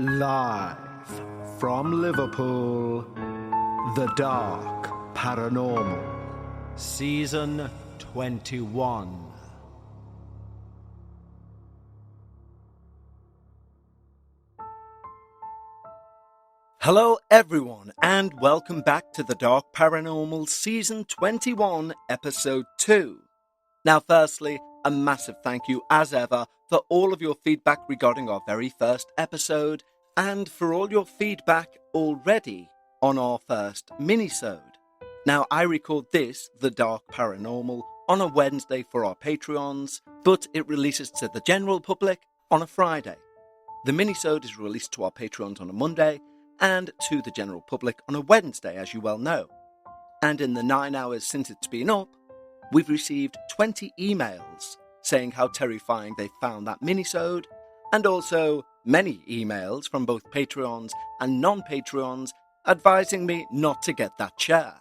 Live from Liverpool, The Dark Paranormal, Season 21. Hello everyone, and welcome back to The Dark Paranormal Season 21, Episode 2. Now firstly, a massive thank you as ever for all of your feedback regarding our very first episode, and for all your feedback already on our first minisode. Now I record this, The Dark Paranormal, on a Wednesday for our Patreons, but it releases to the general public on a Friday. The minisode is released to our Patreons on a Monday, and to the general public on a Wednesday, as you well know. And in the 9 hours since it's been up, we've received 20 emails saying how terrifying they found that minisode, and also many emails from both Patreons and non-Patreons advising me not to get that chair.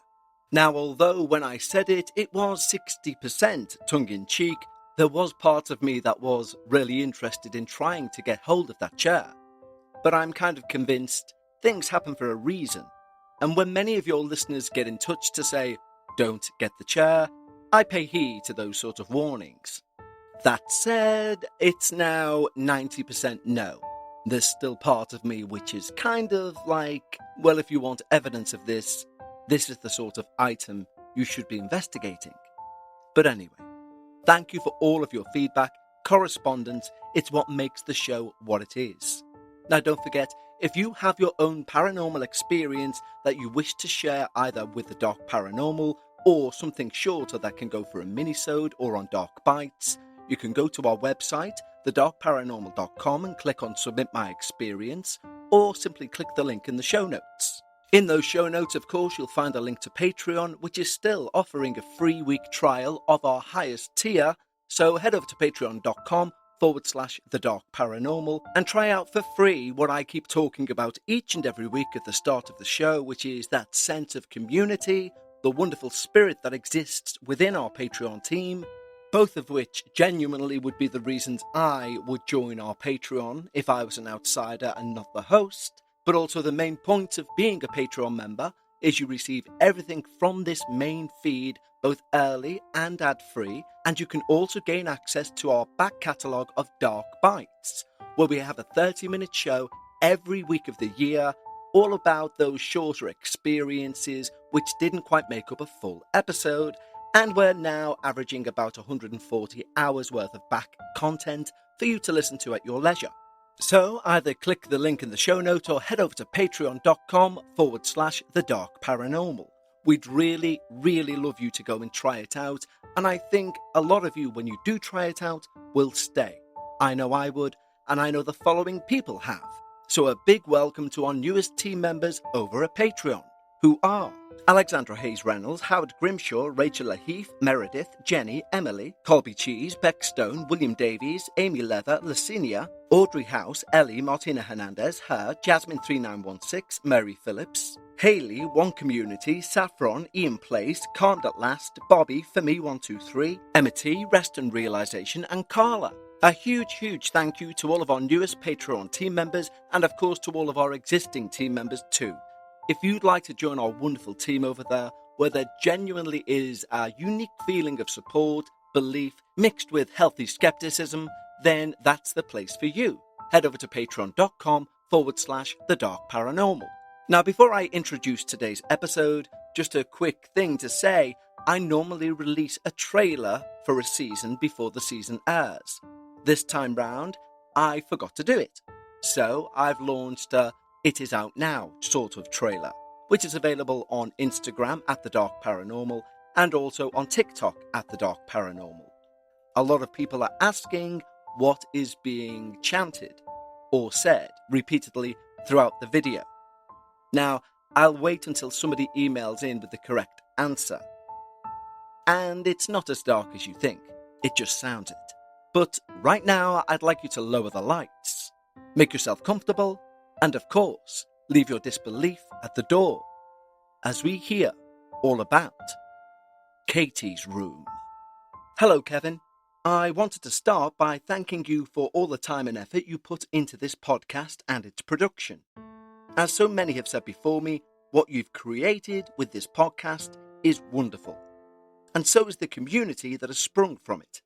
Now, although when I said it, it was 60% tongue-in-cheek, there was part of me that was really interested in trying to get hold of that chair. But I'm kind of convinced things happen for a reason, and when many of your listeners get in touch to say, don't get the chair, I pay heed to those sort of warnings. That said, it's now 90% no. There's still part of me which is kind of like, well, if you want evidence of this, this is the sort of item you should be investigating. But anyway, thank you for all of your feedback, correspondence, it's what makes the show what it is. Now don't forget, if you have your own paranormal experience that you wish to share either with the Dark Paranormal or something shorter that can go for a minisode or on Dark Bites, you can go to our website, thedarkparanormal.com, and click on Submit My Experience, or simply click the link in the show notes. In those show notes, of course, you'll find a link to Patreon, which is still offering a free week trial of our highest tier, so head over to patreon.com/The Dark Paranormal and try out for free what I keep talking about each and every week at the start of the show, which is that sense of community, the wonderful spirit that exists within our Patreon team, both of which genuinely would be the reasons I would join our Patreon if I was an outsider and not the host, but also the main point of being a Patreon member is you receive everything from this main feed both early and ad-free, and you can also gain access to our back catalogue of Dark Bites, where we have a 30-minute show every week of the year, all about those shorter experiences which didn't quite make up a full episode, and we're now averaging about 140 hours worth of back content for you to listen to at your leisure. So either click the link in the show note or head over to patreon.com/The Dark Paranormal. We'd really, really love you to go and try it out, and I think a lot of you, when you do try it out, will stay. I know I would, and I know the following people have. So a big welcome to our newest team members over at Patreon, who are Alexandra Hayes-Reynolds, Howard Grimshaw, Rachel Laheath, Meredith, Jenny, Emily, Colby Cheese, Beck Stone, William Davies, Amy Leather, Lacinia, Audrey House, Ellie, Martina Hernandez, Her, Jasmine3916, Mary Phillips, Hayley, One Community, Saffron, Ian Place, Calmed at Last, Bobby, ForMe123, Emma T, Rest and Realization, and Carla. A huge thank you to all of our newest Patreon team members, and of course to all of our existing team members too. If you'd like to join our wonderful team over there, where there genuinely is a unique feeling of support, belief, mixed with healthy skepticism, then that's the place for you. Head over to patreon.com/The Dark Paranormal. Now, before I introduce today's episode, just a quick thing to say, I normally release a trailer for a season before the season airs. This time round, I forgot to do it. So I've launched a It Is Out Now sort of trailer, which is available on Instagram at The Dark Paranormal and also on TikTok at The Dark Paranormal. A lot of people are asking what is being chanted or said repeatedly throughout the video. Now, I'll wait until somebody emails in with the correct answer. And it's not as dark as you think, it just sounds it. But right now, I'd like you to lower the lights, make yourself comfortable, and of course, leave your disbelief at the door, as we hear all about Katy's room. Hello, Kevin. I wanted to start by thanking you for all the time and effort you put into this podcast and its production. As so many have said before me, what you've created with this podcast is wonderful, and so is the community that has sprung from it.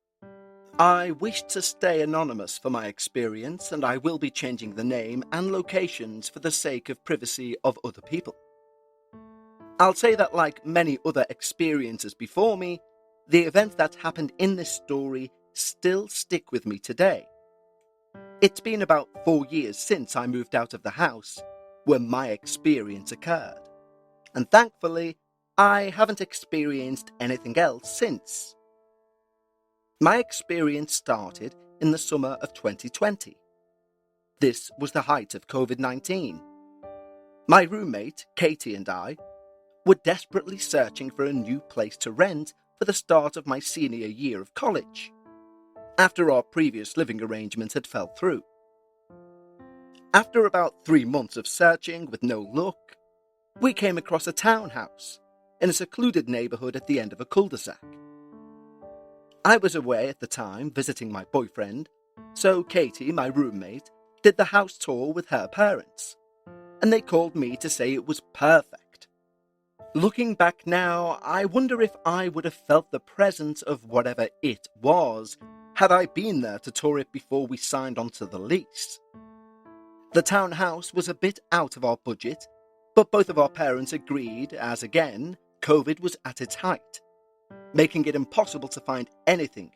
I wish to stay anonymous for my experience, and I will be changing the name and locations for the sake of privacy of other people. I'll say that, like many other experiences before me, the events that happened in this story still stick with me today. It's been about 4 years since I moved out of the house where my experience occurred, and thankfully, I haven't experienced anything else since. My experience started in the summer of 2020. This was the height of COVID-19. My roommate, Katy, and I were desperately searching for a new place to rent for the start of my senior year of college, after our previous living arrangement had fell through. After about 3 months of searching with no luck, we came across a townhouse in a secluded neighbourhood at the end of a cul-de-sac. I was away at the time visiting my boyfriend, so Katy, my roommate, did the house tour with her parents, and they called me to say it was perfect. Looking back now, I wonder if I would have felt the presence of whatever it was had I been there to tour it before we signed onto the lease. The townhouse was a bit out of our budget, but both of our parents agreed as, again, COVID was at its height, making it impossible to find anything.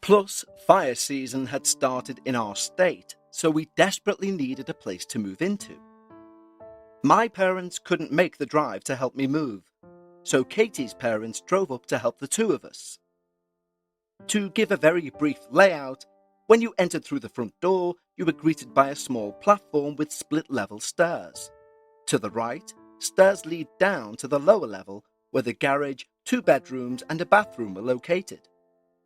Plus, fire season had started in our state, so we desperately needed a place to move into. My parents couldn't make the drive to help me move, so Katy's parents drove up to help the two of us. To give a very brief layout, when you entered through the front door, you were greeted by a small platform with split-level stairs. To the right, stairs lead down to the lower level, where the garage, 2 bedrooms and a bathroom were located.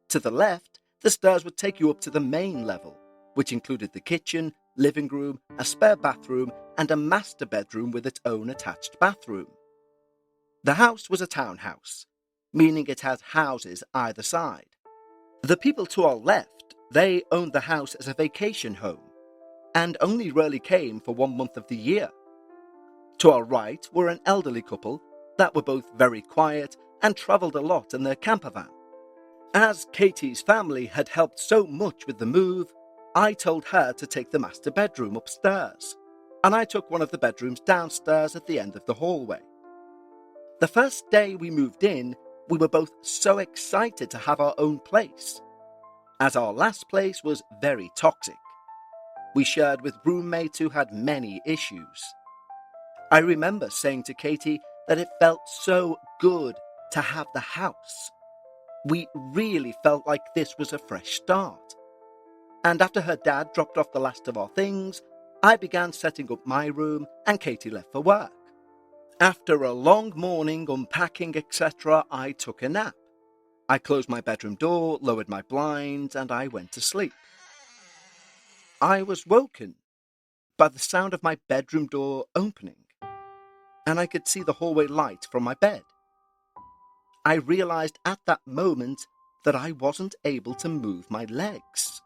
To the left, the stairs would take you up to the main level, which included the kitchen, living room, a spare bathroom, and a master bedroom with its own attached bathroom. The house was a townhouse, meaning it had houses either side. The people to our left, they owned the house as a vacation home, and only rarely came for 1 month of the year. To our right were an elderly couple that were both very quiet and travelled a lot in their camper van. As Katy's family had helped so much with the move, I told her to take the master bedroom upstairs, and I took one of the bedrooms downstairs at the end of the hallway. The first day we moved in, we were both so excited to have our own place, as our last place was very toxic. We shared with roommates who had many issues. I remember saying to Katy that it felt so good to have the house. We really felt like this was a fresh start. And after her dad dropped off the last of our things, I began setting up my room and Katy left for work. After a long morning unpacking, etc., I took a nap. I closed my bedroom door, lowered my blinds, and I went to sleep. I was woken by the sound of my bedroom door opening, and I could see the hallway light from my bed. I realized at that moment that I wasn't able to move my legs.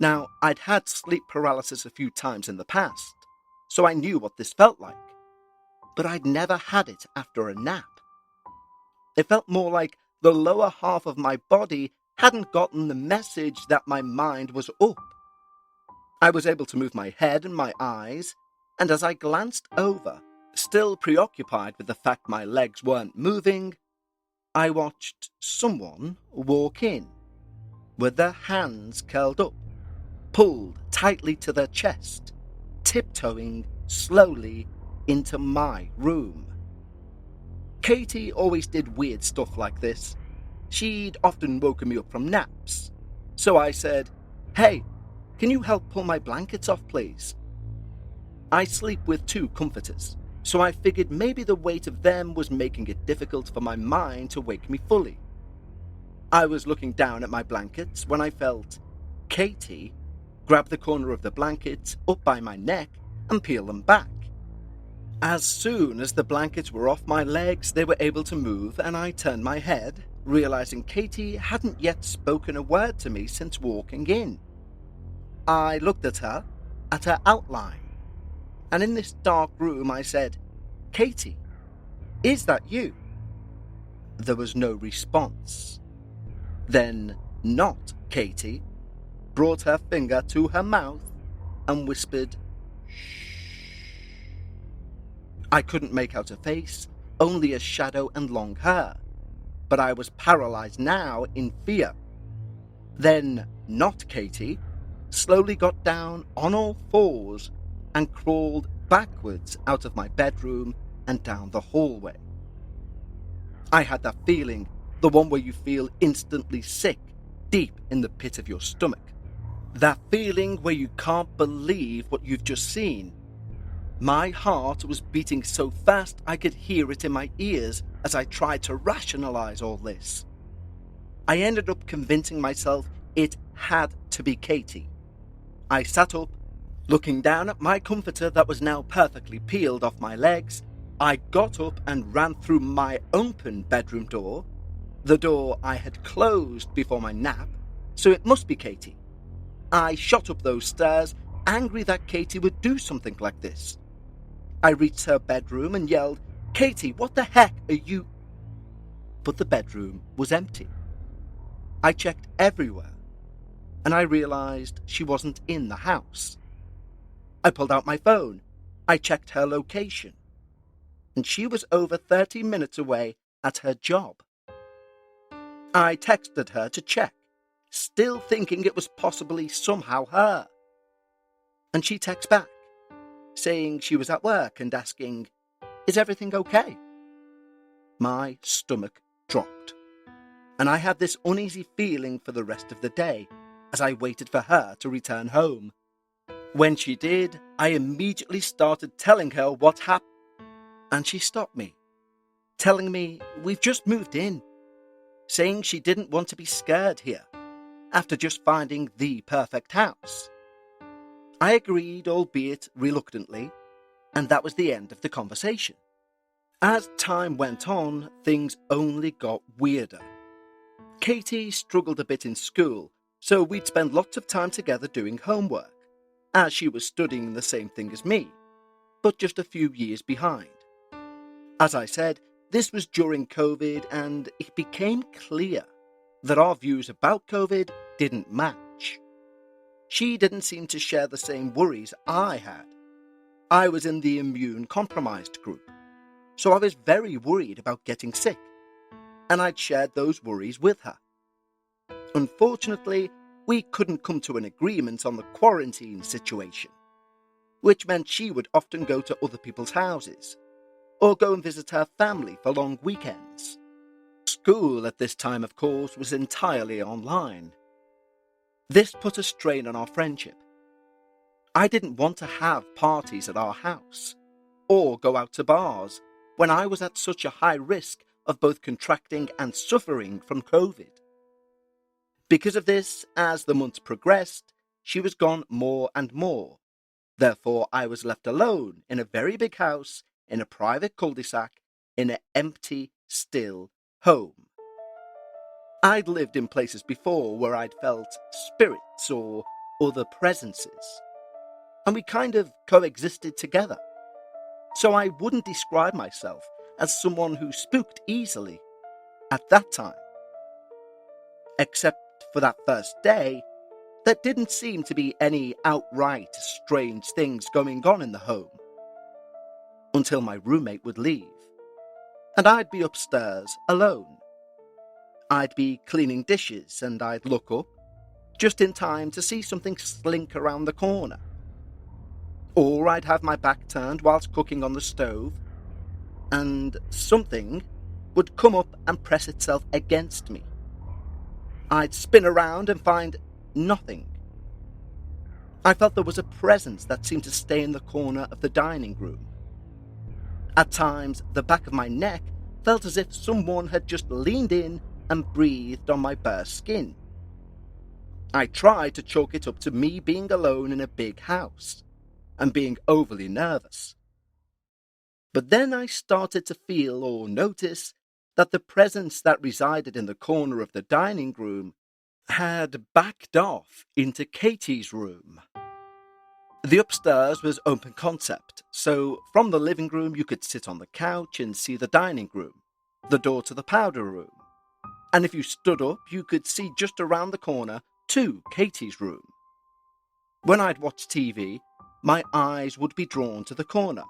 Now, I'd had sleep paralysis a few times in the past, so I knew what this felt like, but I'd never had it after a nap. It felt more like the lower half of my body hadn't gotten the message that my mind was up. I was able to move my head and my eyes, and as I glanced over, still preoccupied with the fact my legs weren't moving, I watched someone walk in, with their hands curled up, pulled tightly to their chest, tiptoeing slowly into my room. Katy always did weird stuff like this. She'd often woken me up from naps. So I said, "Hey, can you help pull my blankets off, please?" I sleep with 2 comforters, so I figured maybe the weight of them was making it difficult for my mind to wake me fully. I was looking down at my blankets when I felt Katy grab the corner of the blankets up by my neck and peel them back. As soon as the blankets were off my legs, they were able to move, and I turned my head realizing Katy hadn't yet spoken a word to me since walking in. I looked at her outline, and in this dark room I said, "Katy, is that you?" There was no response. Then not Katy brought her finger to her mouth and whispered, "Shh." I couldn't make out a face, only a shadow and long hair, but I was paralyzed now in fear. Then not Katy slowly got down on all fours and crawled backwards out of my bedroom and down the hallway. I had that feeling, the one where you feel instantly sick, deep in the pit of your stomach. That feeling where you can't believe what you've just seen. My heart was beating so fast I could hear it in my ears as I tried to rationalize all this. I ended up convincing myself it had to be Katy. I sat up, looking down at my comforter that was now perfectly peeled off my legs. I got up and ran through my open bedroom door, the door I had closed before my nap, so it must be Katy. I shot up those stairs, angry that Katy would do something like this. I reached her bedroom and yelled, "Katy, what the heck are you?" But the bedroom was empty. I checked everywhere, and I realized she wasn't in the house. I pulled out my phone. I checked her location, and she was over 30 minutes away at her job. I texted her to check, still thinking it was possibly somehow her. And she texts back, saying she was at work and asking, "Is everything okay?" My stomach dropped, and I had this uneasy feeling for the rest of the day as I waited for her to return home. When she did, I immediately started telling her what happened, and she stopped me, telling me we've just moved in, saying she didn't want to be scared here after just finding the perfect house. I agreed, albeit reluctantly, and that was the end of the conversation. As time went on, things only got weirder. Katy struggled a bit in school, so we'd spend lots of time together doing homework, as she was studying the same thing as me, but just a few years behind. As I said, this was during COVID, and it became clear that our views about COVID didn't match. She didn't seem to share the same worries I had. I was in the immune-compromised group, so I was very worried about getting sick, and I'd shared those worries with her. Unfortunately, we couldn't come to an agreement on the quarantine situation, which meant she would often go to other people's houses, or go and visit her family for long weekends. School at this time, of course, was entirely online. This put a strain on our friendship. I didn't want to have parties at our house, or go out to bars, when I was at such a high risk of both contracting and suffering from COVID. Because of this, as the months progressed, she was gone more and more. Therefore, I was left alone in a very big house, in a private cul-de-sac, in an empty, still home. I'd lived in places before where I'd felt spirits or other presences, and we kind of coexisted together. So I wouldn't describe myself as someone who spooked easily at that time. Except for that first day, there didn't seem to be any outright strange things going on in the home. Until my roommate would leave, and I'd be upstairs alone. I'd be cleaning dishes and I'd look up, just in time to see something slink around the corner. Or I'd have my back turned whilst cooking on the stove, and something would come up and press itself against me. I'd spin around and find nothing. I felt there was a presence that seemed to stay in the corner of the dining room. At times, the back of my neck felt as if someone had just leaned in and breathed on my bare skin. I tried to chalk it up to me being alone in a big house and being overly nervous. But then I started to feel or notice that the presence that resided in the corner of the dining room had backed off into Katy's room. The upstairs was open concept, so from the living room you could sit on the couch and see the dining room, the door to the powder room. And if you stood up, you could see just around the corner to Katy's room. When I'd watch TV, my eyes would be drawn to the corner,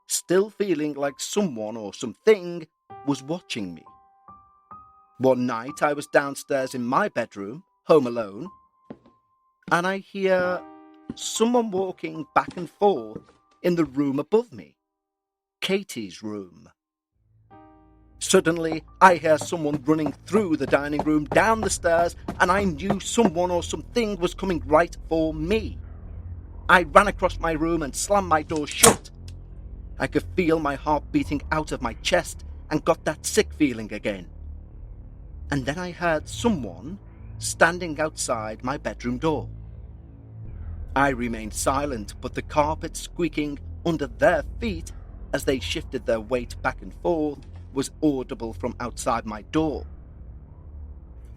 still feeling like someone or something was watching me. One night I was downstairs in my bedroom, home alone, and I hear someone walking back and forth in the room above me, Katy's room. Suddenly, I hear someone running through the dining room, down the stairs, and I knew someone or something was coming right for me. I ran across my room and slammed my door shut. I could feel my heart beating out of my chest and got that sick feeling again. And then I heard someone standing outside my bedroom door. I remained silent, but the carpet squeaking under their feet as they shifted their weight back and forth was audible from outside my door.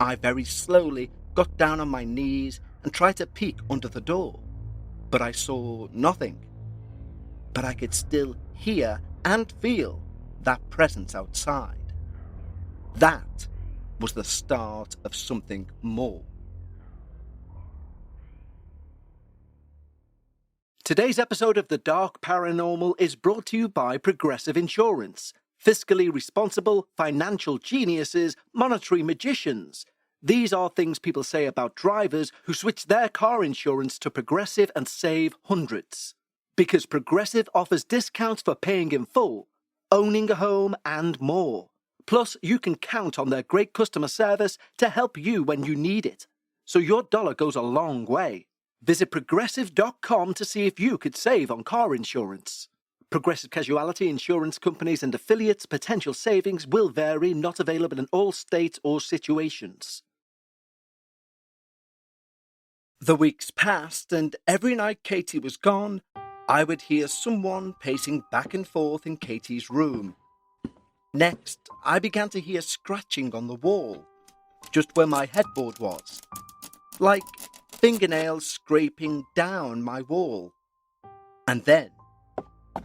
I very slowly got down on my knees and tried to peek under the door, but I saw nothing. But I could still hear and feel that presence outside. That was the start of something more. Today's episode of The Dark Paranormal is brought to you by Progressive Insurance. Fiscally responsible, financial geniuses, monetary magicians. These are things people say about drivers who switch their car insurance to Progressive and save hundreds. Because Progressive offers discounts for paying in full, owning a home, and more. Plus, you can count on their great customer service to help you when you need it. So your dollar goes a long way. Visit progressive.com to see if you could save on car insurance. Progressive Casualty Insurance Companies and affiliates' potential savings will vary, not available in all states or situations. The weeks passed, and every night Katy was gone, I would hear someone pacing back and forth in Katy's room. Next, I began to hear scratching on the wall, just where my headboard was, like fingernails scraping down my wall. And then,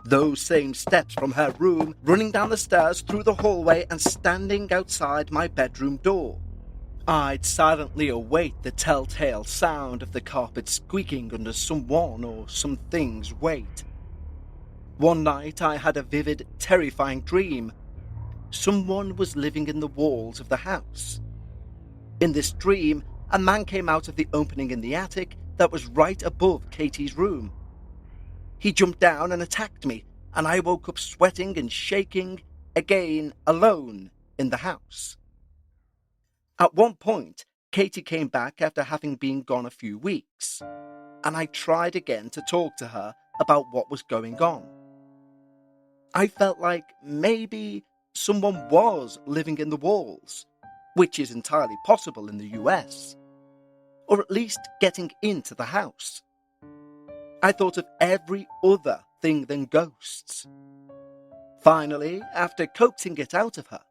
those same steps from her room, running down the stairs through the hallway and standing outside my bedroom door. I'd silently await the telltale sound of the carpet squeaking under someone or something's weight. One night I had a vivid, terrifying dream. Someone was living in the walls of the house. In this dream, a man came out of the opening in the attic that was right above Katy's room. He jumped down and attacked me, and I woke up sweating and shaking, again alone in the house. At one point, Katy came back after having been gone a few weeks, and I tried again to talk to her about what was going on. I felt like maybe someone was living in the walls, which is entirely possible in the US, or at least getting into the house. I thought of every other thing than ghosts. Finally, after coaxing it out of her,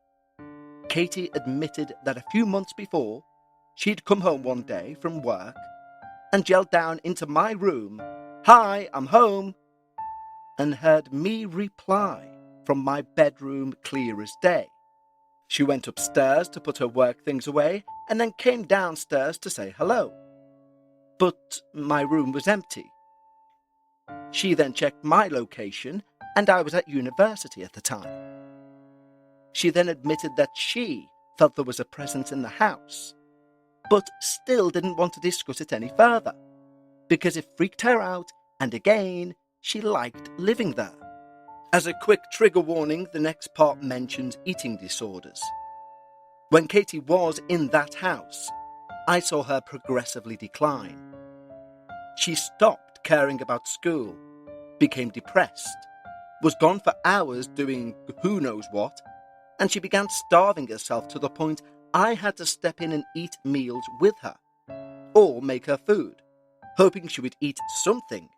Katy admitted that a few months before, she'd come home one day from work and yelled down into my room, "Hi, I'm home," and heard me reply from my bedroom clear as day. She went upstairs to put her work things away and then came downstairs to say hello. But my room was empty. She then checked my location, and I was at university at the time. She then admitted that she felt there was a presence in the house, but still didn't want to discuss it any further, because it freaked her out, and again, she liked living there. As a quick trigger warning, the next part mentions eating disorders. When Katy was in that house, I saw her progressively decline. She stopped caring about school, became depressed, was gone for hours doing who knows what, and she began starving herself to the point I had to step in and eat meals with her, or make her food, hoping she would eat something.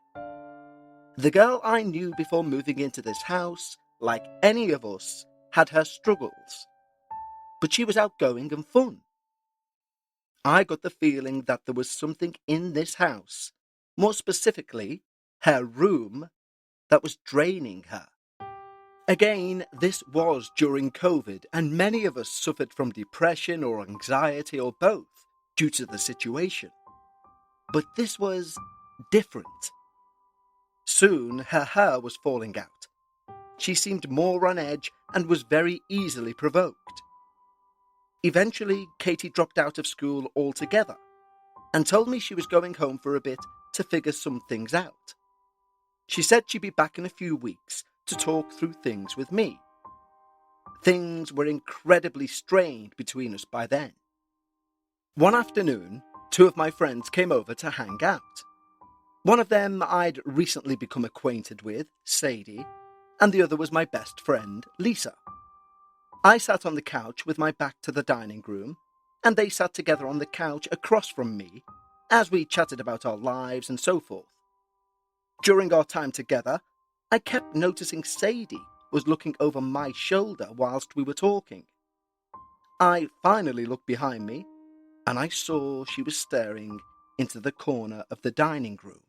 The girl I knew before moving into this house, like any of us, had her struggles, but she was outgoing and fun. I got the feeling that there was something in this house, more specifically, her room, that was draining her. Again, this was during COVID, and many of us suffered from depression or anxiety or both due to the situation. But this was different. Soon, her hair was falling out. She seemed more on edge and was very easily provoked. Eventually, Katy dropped out of school altogether and told me she was going home for a bit to figure some things out. She said she'd be back in a few weeks to talk through things with me. Things were incredibly strained between us by then. One afternoon, 2 of my friends came over to hang out. One of them I'd recently become acquainted with, Sadie, and the other was my best friend, Lisa. I sat on the couch with my back to the dining room, and they sat together on the couch across from me as we chatted about our lives and so forth. During our time together, I kept noticing Sadie was looking over my shoulder whilst we were talking. I finally looked behind me, and I saw she was staring into the corner of the dining room.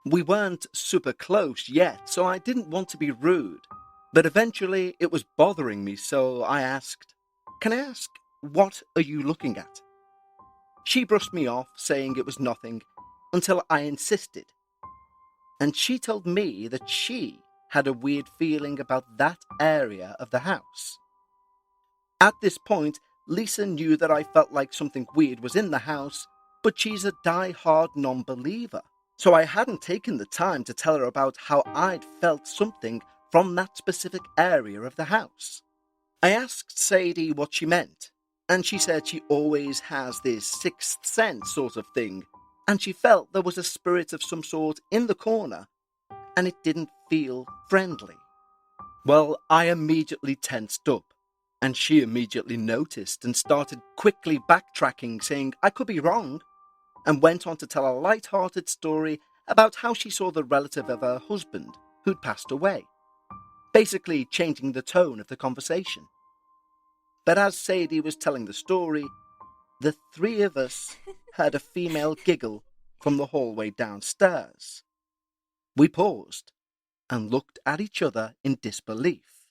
We weren't super close yet, so I didn't want to be rude, but eventually it was bothering me, so I asked, "Can I ask, what are you looking at?" She brushed me off, saying it was nothing, until I insisted. And she told me that she had a weird feeling about that area of the house. At this point, Lisa knew that I felt like something weird was in the house, but she's a die-hard non-believer, so I hadn't taken the time to tell her about how I'd felt something from that specific area of the house. I asked Sadie what she meant, and she said she always has this sixth sense sort of thing, and she felt there was a spirit of some sort in the corner, and it didn't feel friendly. Well, I immediately tensed up, and she immediately noticed and started quickly backtracking, saying I could be wrong, and went on to tell a light-hearted story about how she saw the relative of her husband who'd passed away, basically changing the tone of the conversation. But as Sadie was telling the story, the 3 of us heard a female giggle from the hallway downstairs. We paused and looked at each other in disbelief.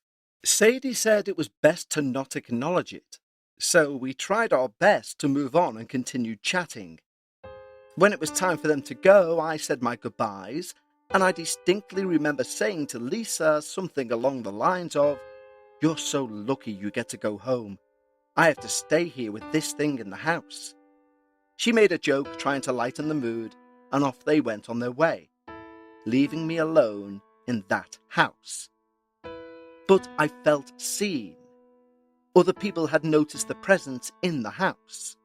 Sadie said it was best to not acknowledge it, so we tried our best to move on and continued chatting. When it was time for them to go, I said my goodbyes, and I distinctly remember saying to Lisa something along the lines of, "You're so lucky you get to go home. I have to stay here with this thing in the house." She made a joke trying to lighten the mood, and off they went on their way, leaving me alone in that house. But I felt seen. Other people had noticed the presence in the house.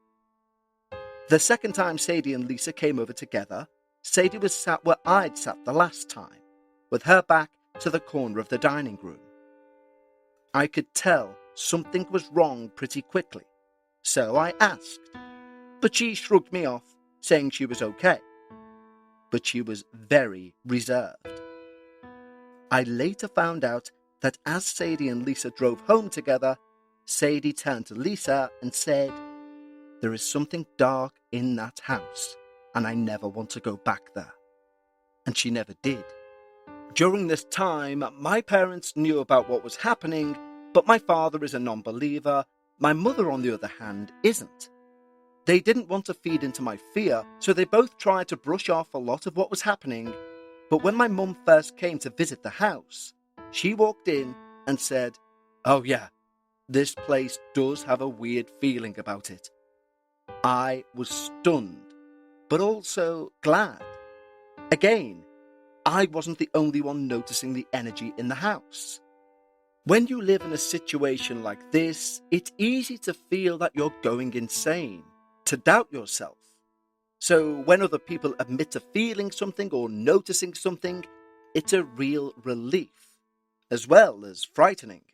The second time Sadie and Lisa came over together, Sadie was sat where I'd sat the last time, with her back to the corner of the dining room. I could tell something was wrong pretty quickly, so I asked, but she shrugged me off, saying she was okay. But she was very reserved. I later found out that as Sadie and Lisa drove home together, Sadie turned to Lisa and said, "There is something dark in that house, and I never want to go back there." And she never did. During this time, my parents knew about what was happening, but my father is a non-believer. My mother, on the other hand, isn't. They didn't want to feed into my fear, so they both tried to brush off a lot of what was happening. But when my mum first came to visit the house, she walked in and said, "Oh yeah, this place does have a weird feeling about it." I was stunned, but also glad. Again, I wasn't the only one noticing the energy in the house. When you live in a situation like this, it's easy to feel that you're going insane, to doubt yourself. So when other people admit to feeling something or noticing something, it's a real relief, as well as frightening.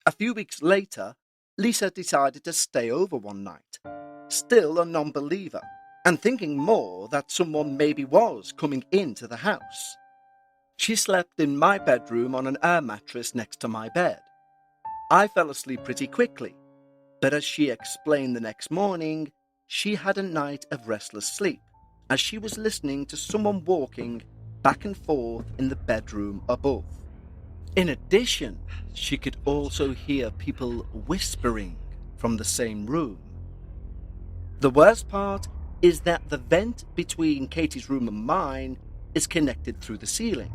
A few weeks later, Lisa decided to stay over one night, still a non-believer, and thinking more that someone maybe was coming into the house. She slept in my bedroom on an air mattress next to my bed. I fell asleep pretty quickly, but as she explained the next morning, she had a night of restless sleep as she was listening to someone walking back and forth in the bedroom above. In addition, she could also hear people whispering from the same room. The worst part is that the vent between Katy's room and mine is connected through the ceiling.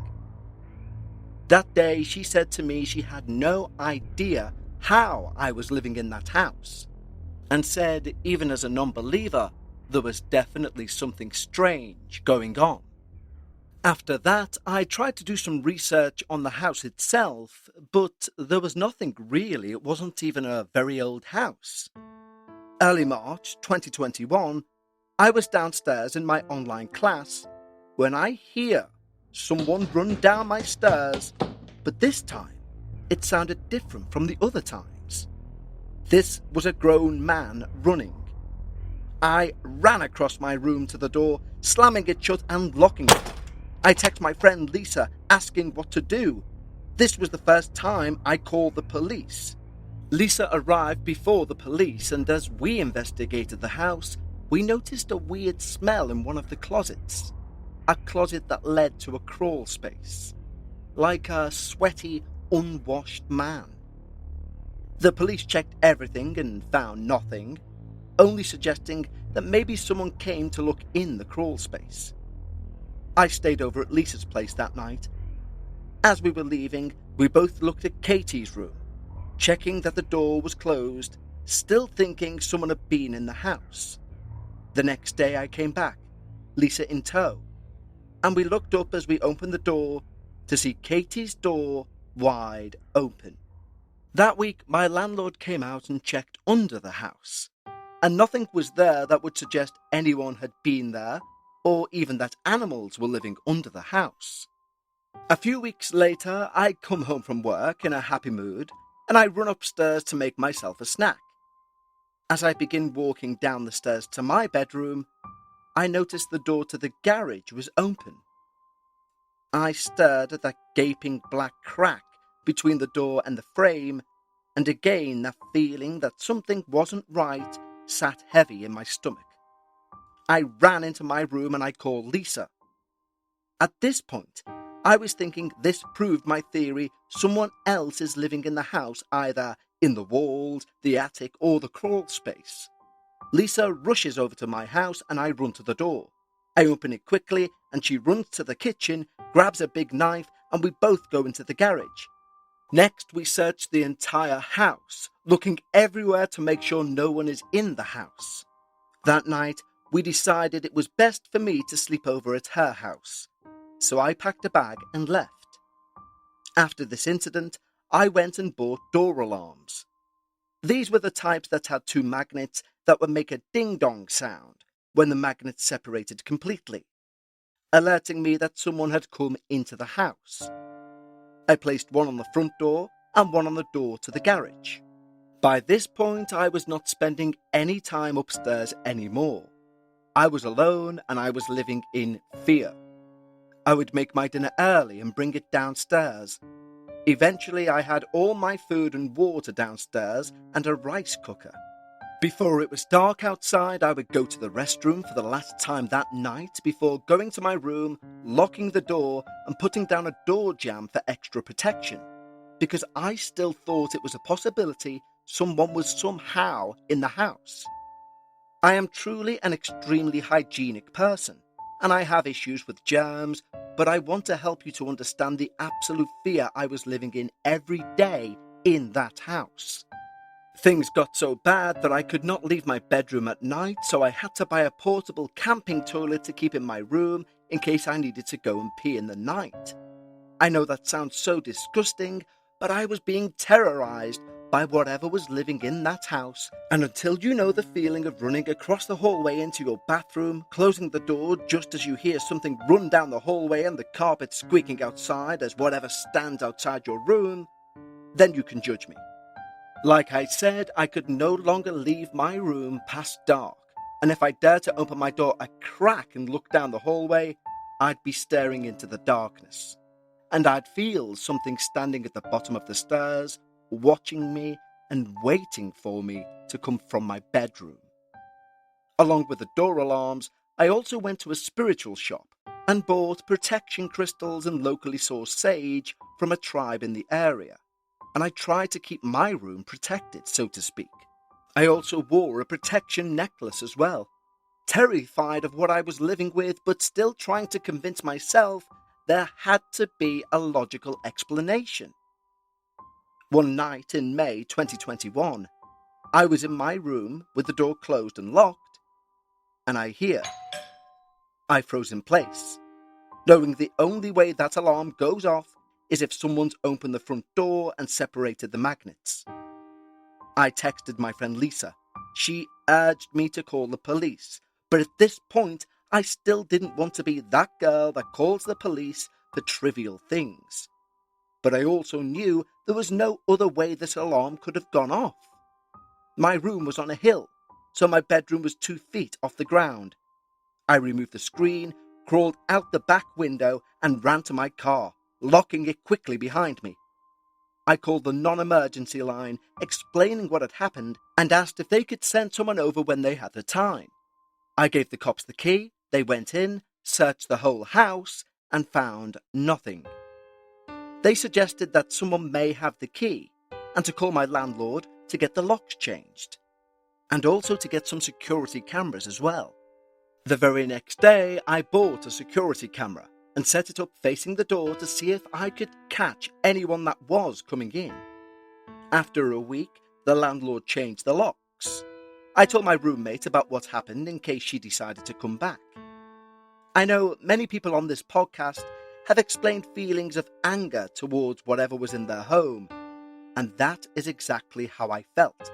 That day, she said to me she had no idea how I was living in that house, and said even as a non-believer, there was definitely something strange going on. After that, I tried to do some research on the house itself, but there was nothing really. It wasn't even a very old house. Early March 2021, I was downstairs in my online class when I hear someone run down my stairs, but this time it sounded different from the other times. This was a grown man running. I ran across my room to the door, slamming it shut and locking it. I text my friend Lisa asking what to do. This was the first time I called the police. Lisa arrived before the police, and as we investigated the house, we noticed a weird smell in one of the closets. A closet that led to a crawl space. Like a sweaty, unwashed man. The police checked everything and found nothing, only suggesting that maybe someone came to look in the crawl space. I stayed over at Lisa's place that night. As we were leaving, we both looked at Katy's room, checking that the door was closed, still thinking someone had been in the house. The next day I came back, Lisa in tow, and we looked up as we opened the door to see Katy's door wide open. That week, my landlord came out and checked under the house, and nothing was there that would suggest anyone had been there, or even that animals were living under the house. A few weeks later, I come home from work in a happy mood, and I run upstairs to make myself a snack. As I begin walking down the stairs to my bedroom, I noticed the door to the garage was open. I stared at that gaping black crack between the door and the frame, and again that feeling that something wasn't right sat heavy in my stomach. I ran into my room and I called Lisa. At this point, I was thinking this proved my theory someone else is living in the house, either in the walls, the attic, or the crawl space. Lisa rushes over to my house and I run to the door. I open it quickly and she runs to the kitchen, grabs a big knife, and we both go into the garage. Next, we search the entire house, looking everywhere to make sure no one is in the house. That night, we decided it was best for me to sleep over at her house, so I packed a bag and left. After this incident, I went and bought door alarms. These were the types that had two magnets that would make a ding-dong sound when the magnets separated completely, alerting me that someone had come into the house. I placed one on the front door and one on the door to the garage. By this point, I was not spending any time upstairs anymore. I was alone and I was living in fear. I would make my dinner early and bring it downstairs. Eventually, I had all my food and water downstairs and a rice cooker. Before it was dark outside, I would go to the restroom for the last time that night before going to my room, locking the door and putting down a door jamb for extra protection, because I still thought it was a possibility someone was somehow in the house. I am truly an extremely hygienic person, and I have issues with germs, but I want to help you to understand the absolute fear I was living in every day in that house. Things got so bad that I could not leave my bedroom at night, so I had to buy a portable camping toilet to keep in my room in case I needed to go and pee in the night. I know that sounds so disgusting, but I was being terrorized by whatever was living in that house, and until you know the feeling of running across the hallway into your bathroom, closing the door just as you hear something run down the hallway and the carpet squeaking outside as whatever stands outside your room, then you can judge me. Like I said, I could no longer leave my room past dark, and if I dared to open my door a crack and look down the hallway, I'd be staring into the darkness, and I'd feel something standing at the bottom of the stairs, watching me and waiting for me to come from my bedroom. Along with the door alarms, I also went to a spiritual shop and bought protection crystals and locally sourced sage from a tribe in the area, and I tried to keep my room protected, so to speak. I also wore a protection necklace as well, terrified of what I was living with, but still trying to convince myself there had to be a logical explanation. One night in May 2021, I was in my room with the door closed and locked, and I froze in place, knowing the only way that alarm goes off is if someone's opened the front door and separated the magnets. I texted my friend Lisa. She urged me to call the police, but at this point, I still didn't want to be that girl that calls the police for trivial things. But I also knew there was no other way this alarm could have gone off. My room was on a hill, so my bedroom was 2 feet off the ground. I removed the screen, crawled out the back window, and ran to my car, locking it quickly behind me. I called the non-emergency line, explaining what had happened, and asked if they could send someone over when they had the time. I gave the cops the key, they went in, searched the whole house, and found nothing. They suggested that someone may have the key, and to call my landlord to get the locks changed, and also to get some security cameras as well. The very next day, I bought a security camera and set it up facing the door to see if I could catch anyone that was coming in. After a week, the landlord changed the locks. I told my roommate about what happened in case she decided to come back. I know many people on this podcast have explained feelings of anger towards whatever was in their home, and that is exactly how I felt.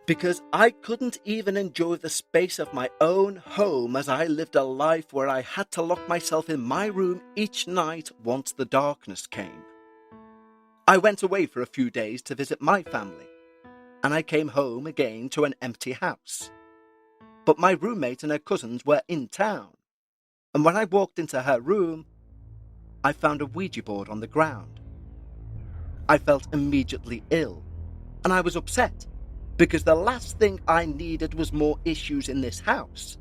Because I couldn't even enjoy the space of my own home as I lived a life where I had to lock myself in my room each night once the darkness came. I went away for a few days to visit my family, and I came home again to an empty house. But my roommate and her cousins were in town, and when I walked into her room, I found a Ouija board on the ground. I felt immediately ill, and I was upset. Because the last thing I needed was more issues in this house,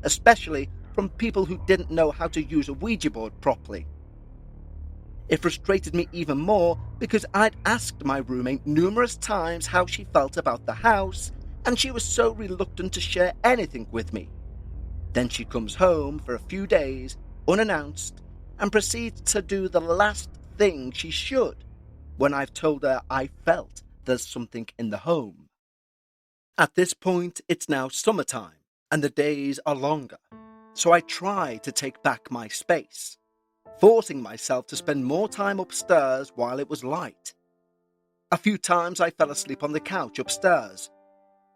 especially from people who didn't know how to use a Ouija board properly. It frustrated me even more because I'd asked my roommate numerous times how she felt about the house, and she was so reluctant to share anything with me. Then she comes home for a few days, unannounced, and proceeds to do the last thing she should, when I've told her I felt there's something in the home. At this point, it's now summertime, and the days are longer, so I try to take back my space, forcing myself to spend more time upstairs while it was light. A few times I fell asleep on the couch upstairs,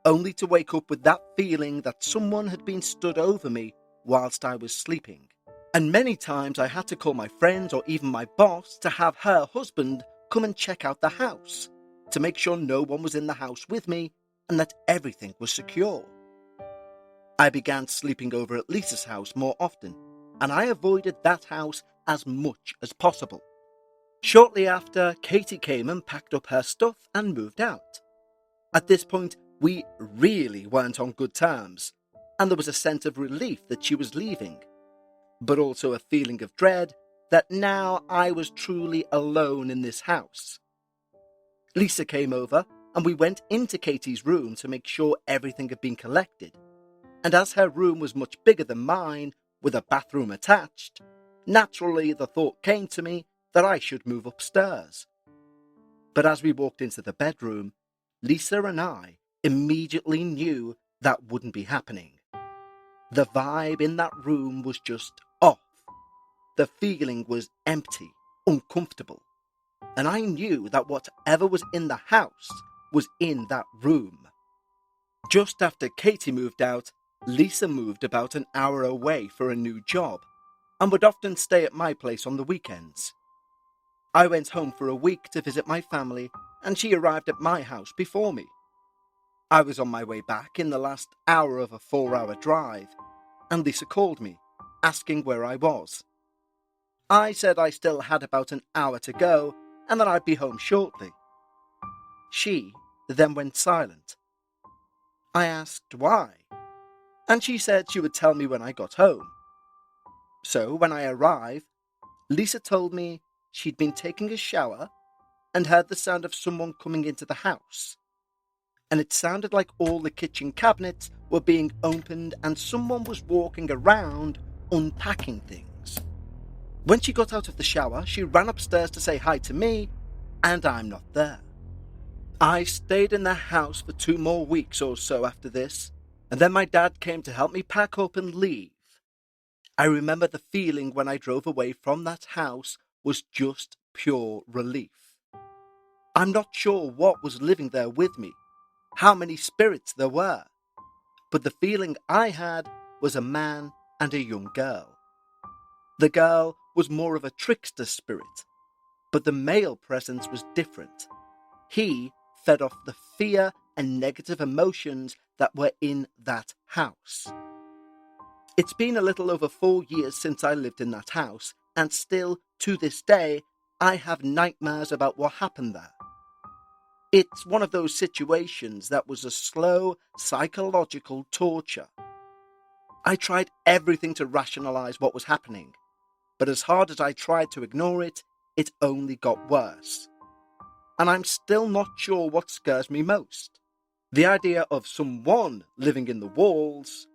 only to wake up with that feeling that someone had been stood over me whilst I was sleeping. And many times I had to call my friends or even my boss to have her husband come and check out the house, to make sure no one was in the house with me and that everything was secure. I began sleeping over at Lisa's house more often, and I avoided that house as much as possible. Shortly after, Katy came and packed up her stuff and moved out. At this point, we really weren't on good terms, and there was a sense of relief that she was leaving, but also a feeling of dread that now I was truly alone in this house. Lisa came over, and we went into Katy's room to make sure everything had been collected. And as her room was much bigger than mine, with a bathroom attached, naturally the thought came to me that I should move upstairs. But as we walked into the bedroom, Lisa and I immediately knew that wouldn't be happening. The vibe in that room was just off. The feeling was empty, uncomfortable. And I knew that whatever was in the house was in that room. Just after Katy moved out, Lisa moved about an hour away for a new job and would often stay at my place on the weekends. I went home for a week to visit my family, and she arrived at my house before me. I was on my way back in the last hour of a 4-hour drive, and Lisa called me, asking where I was. I said I still had about an hour to go and that I'd be home shortly. She then went silent. I asked why, and she said she would tell me when I got home. So when I arrived, Lisa told me she'd been taking a shower and heard the sound of someone coming into the house. And it sounded like all the kitchen cabinets were being opened and someone was walking around unpacking things. When she got out of the shower, she ran upstairs to say hi to me, and I'm not there. I stayed in the house for 2 more weeks or so after this, and then my dad came to help me pack up and leave. I remember the feeling when I drove away from that house was just pure relief. I'm not sure what was living there with me, how many spirits there were, but the feeling I had was a man and a young girl. The girl was more of a trickster spirit, but the male presence was different. He fed off the fear and negative emotions that were in that house. It's been a little over 4 years since I lived in that house, and still, to this day, I have nightmares about what happened there. It's one of those situations that was a slow psychological torture. I tried everything to rationalize what was happening, but as hard as I tried to ignore it, it only got worse. And I'm still not sure what scares me most. The idea of someone living in the walls,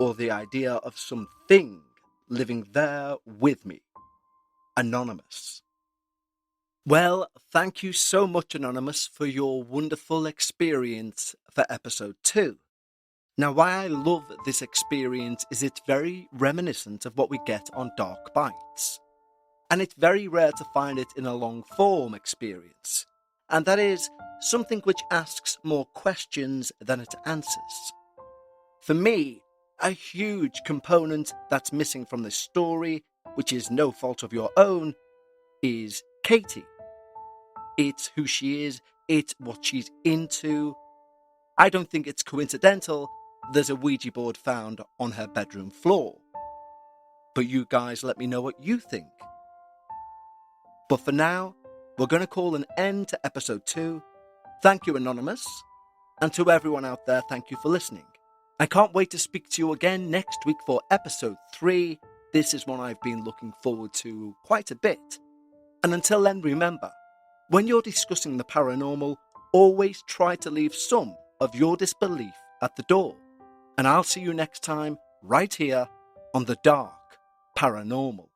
or the idea of something living there with me. Anonymous. Well, thank you so much, Anonymous, for your wonderful experience for episode 2. Now, why I love this experience is it's very reminiscent of what we get on Dark Bites. And it's very rare to find it in a long-form experience. And that is something which asks more questions than it answers. For me, a huge component that's missing from this story, which is no fault of your own, is Katy. It's who she is, it's what she's into. I don't think it's coincidental there's a Ouija board found on her bedroom floor. But you guys let me know what you think. But for now, we're going to call an end to episode 2. Thank you, Anonymous. And to everyone out there, thank you for listening. I can't wait to speak to you again next week for episode 3. This is one I've been looking forward to quite a bit. And until then, remember, when you're discussing the paranormal, always try to leave some of your disbelief at the door. And I'll see you next time, right here on the Dark Paranormal.